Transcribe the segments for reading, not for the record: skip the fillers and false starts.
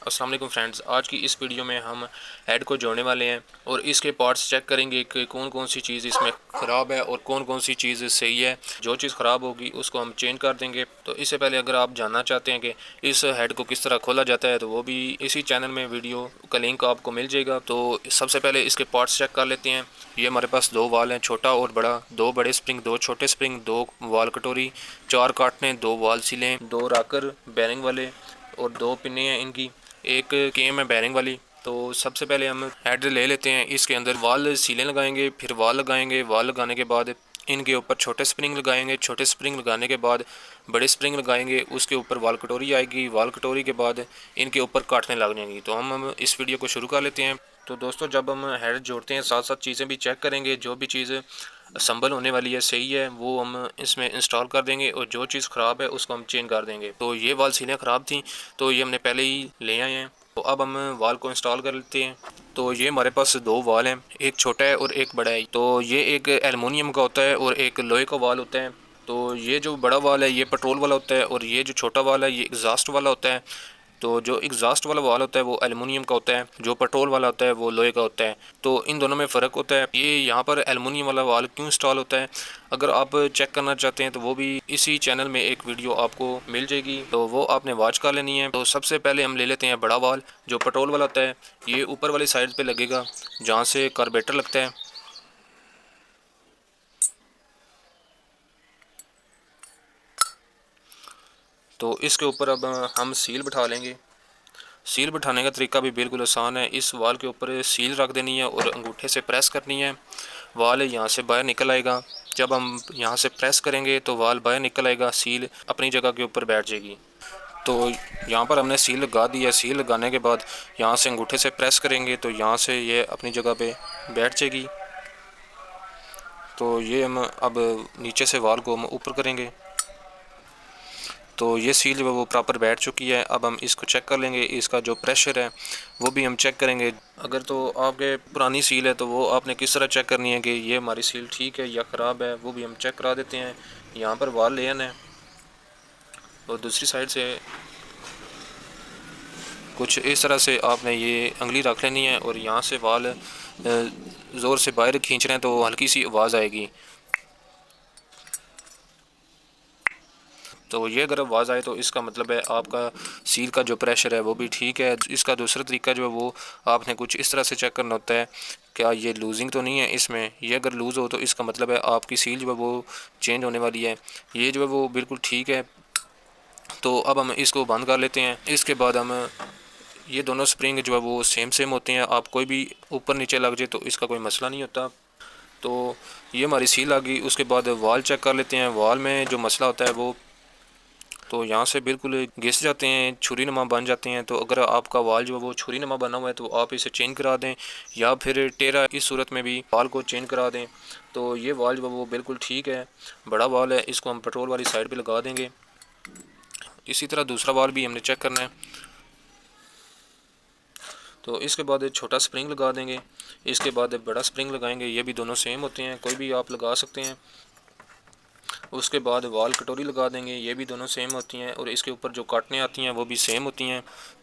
अस्सलाम वालेकुम फ्रेंड्स, आज की इस वीडियो में हम हेड को जोड़ने वाले हैं और इसके पार्ट्स चेक करेंगे कि कौन कौन सी चीज़ इसमें ख़राब है और कौन कौन सी चीज़ सही है। जो चीज़ ख़राब होगी उसको हम चेंज कर देंगे। तो इससे पहले अगर आप जानना चाहते हैं कि इस हेड को किस तरह खोला जाता है तो वो भी इसी चैनल में वीडियो का लिंक आपको मिल जाएगा। तो सबसे पहले इसके पार्ट्स चेक कर लेते हैं। ये हमारे पास दो वाल हैं, छोटा और बड़ा, दो बड़े स्प्रिंग, दो छोटे स्प्रिंग, दो वाल कटोरी, चार काटने, दो वाल सिलें, दो राकर बैरिंग वाले और दो पिन्ने हैं इनकी, एक केम है बैरिंग वाली। तो सबसे पहले हम हेड ले लेते हैं, इसके अंदर वाल सीलें लगाएंगे, फिर वाल लगाएंगे। वाल लगाने के बाद इनके ऊपर छोटे स्प्रिंग लगाएंगे, छोटे स्प्रिंग लगाने के बाद बड़े स्प्रिंग लगाएंगे, उसके ऊपर वाल कटोरी आएगी, वाल कटोरी के बाद इनके ऊपर काटने लग जाएंगी। तो हम इस वीडियो को शुरू कर लेते हैं। तो दोस्तों, जब हम हेड जोड़ते हैं साथ साथ चीज़ें भी चेक करेंगे। जो भी चीज़ असम्बल होने वाली है सही है वो हम इसमें इंस्टॉल कर देंगे और जो चीज़ ख़राब है उसको हम चेंज कर देंगे। तो ये वाल सीलें ख़राब थी तो ये हमने पहले ही ले आए हैं। तो अब हम वाल को इंस्टॉल कर लेते हैं। तो ये हमारे पास दो वाल हैं, एक छोटा है और एक बड़ा है। तो ये एक एलुमिनियम का होता है और एक लोहे का वाल होता है। तो ये जो बड़ा वाल है ये पेट्रोल वाला होता है और ये जो छोटा वाल है ये एग्जॉस्ट वाला होता है। तो जो एग्जॉस्ट वाला वाल होता है वो एलुमिनियम का होता है, जो पेट्रोल वाला होता है वो लोहे का होता है। तो इन दोनों में फ़र्क होता है। ये यहाँ पर एलुमिनियम वाला वाल क्यों इंस्टॉल होता है, अगर आप चेक करना चाहते हैं तो वो भी इसी चैनल में एक वीडियो आपको मिल जाएगी, तो वो आपने वॉच कर लेनी है। तो सबसे पहले हम ले लेते हैं बड़ा वाल जो पेट्रोल वाला होता है। ये ऊपर वाली साइड पर लगेगा जहाँ से कार्बोरेटर लगता है। तो इसके ऊपर अब हम सील बिठा लेंगे। सील बिठाने का तरीका भी बिल्कुल आसान है। इस वाल के ऊपर सील रख देनी है और अंगूठे से प्रेस करनी है। वाल यहाँ से बाहर निकल आएगा। जब हम यहाँ से प्रेस करेंगे तो वाल बाहर निकल आएगा, सील अपनी जगह के ऊपर बैठ जाएगी। तो यहाँ पर हमने सील लगा दी है। सील लगाने के बाद यहाँ से अंगूठे से प्रेस करेंगे तो यहाँ से ये अपनी जगह पे बैठ जाएगी। तो ये हम अब नीचे से वाल को हम ऊपर करेंगे तो ये सील जो है वो प्रॉपर बैठ चुकी है। अब हम इसको चेक कर लेंगे, इसका जो प्रेशर है वो भी हम चेक करेंगे। अगर तो आपके पुरानी सील है तो वो आपने किस तरह चेक करनी है कि ये हमारी सील ठीक है या ख़राब है, वो भी हम चेक करा देते हैं। यहाँ पर वाल ले आना है और दूसरी साइड से कुछ इस तरह से आपने ये अंगली रख लेनी है और यहाँ से वाल ज़ोर से बाहर खींच रहे हैं तो हल्की सी आवाज़ आएगी। तो ये अगर आवाज़ आए तो इसका मतलब है आपका सील का जो प्रेशर है वो भी ठीक है। इसका दूसरा तरीका जो है वो आपने कुछ इस तरह से चेक करना होता है, क्या ये लूजिंग तो नहीं है इसमें। ये अगर लूज़ हो तो इसका मतलब है आपकी सील जो है वो चेंज होने वाली है। ये जो है वो बिल्कुल ठीक है। तो अब हम इसको बंद कर लेते हैं। इसके बाद हम ये दोनों स्प्रिंग जो है वो सेम सेम होते हैं, आप कोई भी ऊपर नीचे लग जाए तो इसका कोई मसला नहीं होता। तो ये हमारी सील आ गई। उसके बाद वाल चेक कर लेते हैं। वाल में जो मसला होता है वो तो यहाँ से बिल्कुल घिस जाते हैं, छुरी नुमा बन जाते हैं। तो अगर आपका वाल जो है वो छुरी नुमा बना हुआ है तो आप इसे चेंज करा दें या फिर टेढ़ा, इस सूरत में भी वाल को चेंज करा दें। तो ये वाल जो है वो बिल्कुल ठीक है, बड़ा वाल है। इसको हम पेट्रोल वाली साइड पे लगा देंगे। इसी तरह दूसरा वाल भी हमने चेक करना है। तो इसके बाद छोटा स्प्रिंग लगा देंगे, इसके बाद बड़ा स्प्रिंग लगाएंगे। ये भी दोनों सेम होते हैं, कोई भी आप लगा सकते हैं। उसके बाद वाल कटोरी लगा देंगे, ये भी दोनों सेम होती हैं और इसके ऊपर जो काटने आती हैं वो भी सेम होती हैं।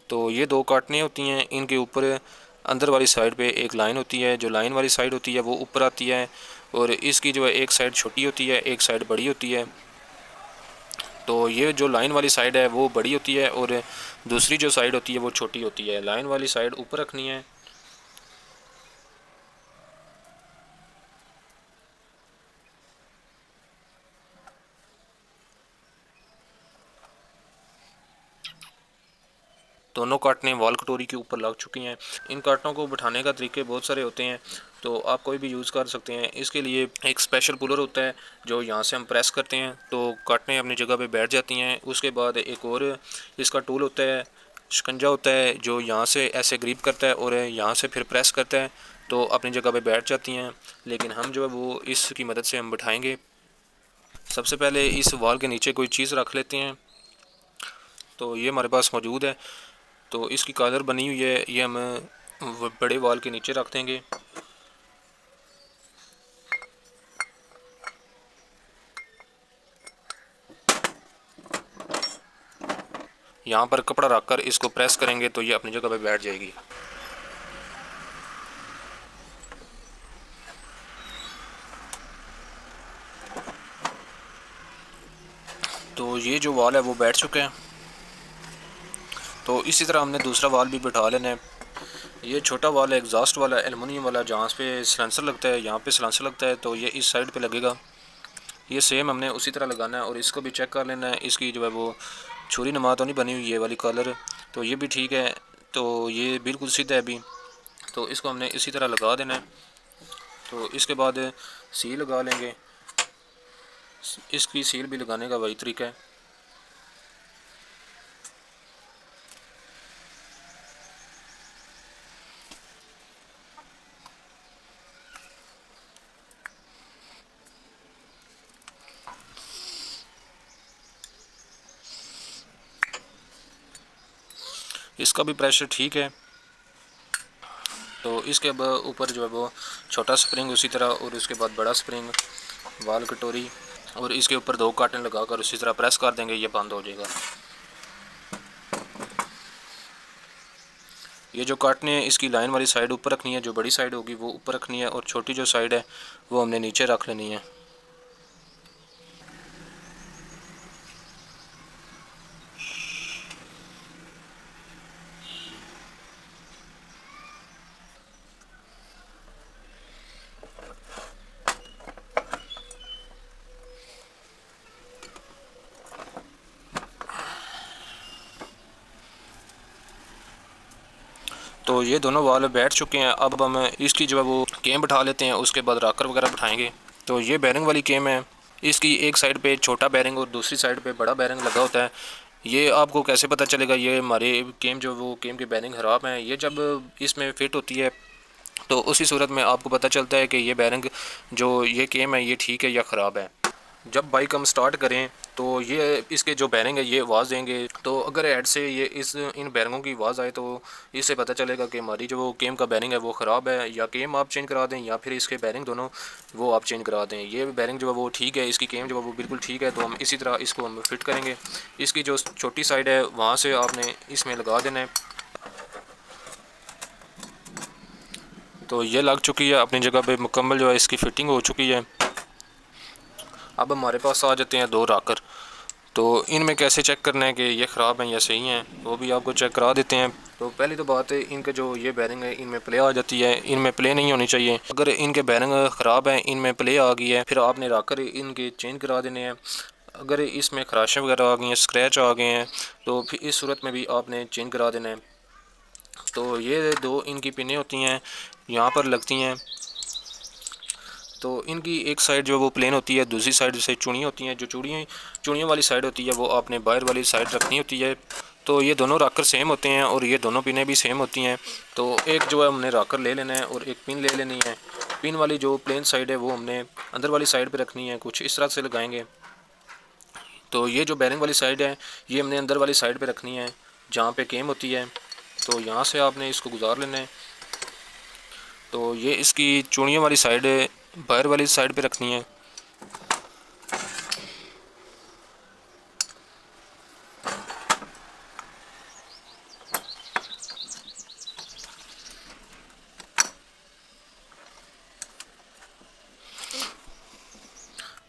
तो ये दो काटने होती हैं, इनके ऊपर अंदर वाली साइड पे एक लाइन होती है, जो लाइन वाली साइड होती है वो ऊपर आती है और इसकी जो है एक साइड छोटी होती है, एक साइड बड़ी होती है। तो ये जो लाइन वाली साइड है वो बड़ी होती है और दूसरी जो साइड होती है वो छोटी होती है। लाइन वाली साइड ऊपर रखनी है। दोनों काटने वाल कटोरी के ऊपर लग चुकी हैं। इन काटनों को बिठाने का तरीके बहुत सारे होते हैं, तो आप कोई भी यूज़ कर सकते हैं। इसके लिए एक स्पेशल पुलर होता है जो यहाँ से हम प्रेस करते हैं तो काटने अपनी जगह पे बैठ जाती हैं। उसके बाद एक और इसका टूल होता है, शिकंजा होता है, जो यहाँ से ऐसे ग्रिप करता है और यहाँ से फिर प्रेस करता है तो अपनी जगह पे बैठ जाती हैं। लेकिन हम जो है वो इसकी मदद से हम बिठाएंगे। सबसे पहले इस वाल के नीचे कोई चीज़ रख लेते हैं। तो ये हमारे पास मौजूद है। तो इसकी कॉलर बनी हुई है, ये हम बड़े वाल के नीचे रख देंगे। यहाँ पर कपड़ा रखकर इसको प्रेस करेंगे तो ये अपनी जगह पे बैठ जाएगी। तो ये जो वाल है वो बैठ चुके हैं। तो इसी तरह हमने दूसरा वाल भी बैठा लेना है। ये छोटा वाल है, एग्जॉस्ट वाला, एलुमिनियम वाला, जहाँ पे सिलेंसर लगता है, यहाँ पे सिलेंसर लगता है, तो ये इस साइड पे लगेगा। ये सेम हमने उसी तरह लगाना है और इसको भी चेक कर लेना है। इसकी जो है वो छुरी नुमा तो नहीं बनी हुई ये वाली कलर, तो ये भी ठीक है। तो ये बिल्कुल सीधा है अभी, तो इसको हमने इसी तरह लगा देना है। तो इसके बाद सील लगा लेंगे। इसकी सील भी लगाने का वही तरीका है। इसका भी प्रेशर ठीक है। तो इसके ऊपर जो है वो छोटा स्प्रिंग उसी तरह, और उसके बाद बड़ा स्प्रिंग, वाल कटोरी, और इसके ऊपर 2 काटन लगाकर उसी तरह प्रेस कर देंगे, ये बंद हो जाएगा। ये जो काटने हैं इसकी लाइन वाली साइड ऊपर रखनी है, जो बड़ी साइड होगी वो ऊपर रखनी है, और छोटी जो साइड है वो हमने नीचे रख लेनी है। तो ये दोनों वाल बैठ चुके हैं। अब हम इसकी जो है वो केम बिठा लेते हैं, उसके बाद राकर वगैरह बिठाएंगे। तो ये बैरिंग वाली केम है। इसकी एक साइड पे छोटा बैरिंग और दूसरी साइड पे बड़ा बैरिंग लगा होता है। ये आपको कैसे पता चलेगा ये हमारे केम जो वो केम के बैरिंग ख़राब हैं? ये जब इसमें फ़िट होती है तो उसी सूरत में आपको पता चलता है कि ये बैरिंग जो ये केम है ये ठीक है या ख़राब है। जब बाइक हम स्टार्ट करें तो ये इसके जो बैरिंग है ये आवाज़ देंगे। तो अगर ऐड से ये इन बैरिंगों की आवाज़ आए तो इससे पता चलेगा कि हमारी जो वो केम का बैरिंग है वो ख़राब है, या केम आप चेंज करा दें या फिर इसके बैरिंग दोनों वो आप चेंज करा दें। ये बैरिंग जो है वो ठीक है, इसकी केम जो है वो बिल्कुल ठीक है। तो हम इसी तरह इसको हम फिट करेंगे। इसकी जो छोटी साइड है वहाँ से आपने इसमें लगा देना है। तो ये लग चुकी है अपनी जगह पे मुकम्मल, जो है इसकी फ़िटिंग हो चुकी है। अब हमारे पास आ जाते हैं 2 राकर। तो इनमें कैसे चेक करना है कि ये ख़राब हैं या सही हैं, वो भी आपको चेक करा देते हैं। तो पहली तो बात है, इनके जो ये बैरिंग है इनमें प्ले आ जाती है, इनमें प्ले नहीं होनी चाहिए। अगर इनके बैरिंग ख़राब हैं, इनमें प्ले आ गई है, फिर आपने राकर इनके चेंज करा देने हैं। अगर इसमें खराशें वगैरह आ गई हैं, स्क्रैच आ गए हैं, तो फिर इस सूरत में भी आपने चेंज करा देना है। तो ये 2 इनकी पिनें होती हैं, यहाँ पर लगती हैं। तो इनकी एक साइड जो वो प्लेन होती है, दूसरी साइड से चूड़ी होती हैं। जो चूड़ियों वाली साइड होती है वो आपने बाहर वाली साइड रखनी होती है। तो ये दोनों राकर सेम होते हैं और ये दोनों पिनें भी सेम होती हैं। तो एक जो है हमने राकर ले लेना है और एक पिन ले लेनी है। पिन वाली जो प्लेन साइड है वो हमने अंदर वाली साइड पे रखनी है, कुछ इस तरह से लगाएंगे। तो ये जो बैरिंग वाली साइड है ये हमने अंदर वाली साइड पे रखनी है, जहाँ पे केम होती है। तो यहाँ से आपने इसको गुजार लेना है। तो ये इसकी चूड़ियों वाली साइड बाहर वाली साइड पे रखनी है।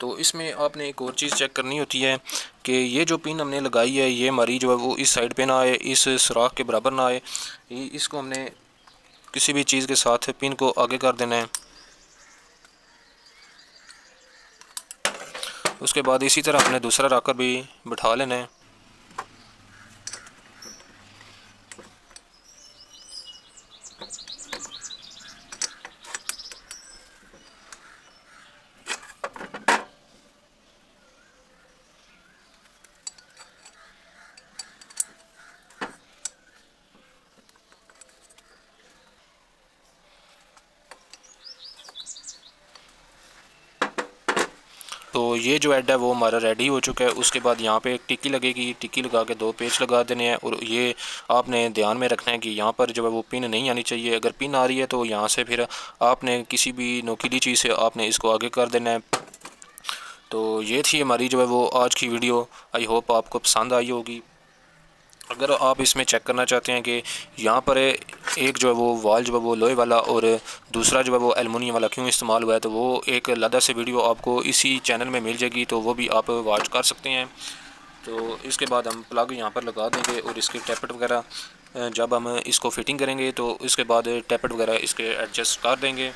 तो इसमें आपने एक और चीज़ चेक करनी होती है कि ये जो पिन हमने लगाई है ये हमारी जो है वो इस साइड पे ना आए, इस सुराख के बराबर ना आए। इसको हमने किसी भी चीज़ के साथ पिन को आगे कर देना है। उसके बाद इसी तरह हमने दूसरा राकर भी बिठा लेना है। तो ये जो हेड है वो हमारा रेडी हो चुका है। उसके बाद यहाँ पे एक टिक्की लगेगी, टिक्की लगा के 2 पेच लगा देने हैं। और ये आपने ध्यान में रखना है कि यहाँ पर जो है वो पिन नहीं आनी चाहिए। अगर पिन आ रही है तो यहाँ से फिर आपने किसी भी नोकीली चीज़ से आपने इसको आगे कर देना है। तो ये थी हमारी जो है वो आज की वीडियो। आई होप आपको पसंद आई होगी। अगर आप इसमें चेक करना चाहते हैं कि यहाँ पर एक जो है वो वाल जो है वो लोहे वाला और दूसरा जो है वो एलुमिनियम वाला क्यों इस्तेमाल हुआ है, तो वो एक अलग से वीडियो आपको इसी चैनल में मिल जाएगी, तो वो भी आप वॉच कर सकते हैं। तो इसके बाद हम प्लग यहाँ पर लगा देंगे और इसके टैपेट वगैरह जब हम इसको फिटिंग करेंगे तो इसके बाद टैपेट वगैरह इसके एडजस्ट कर देंगे।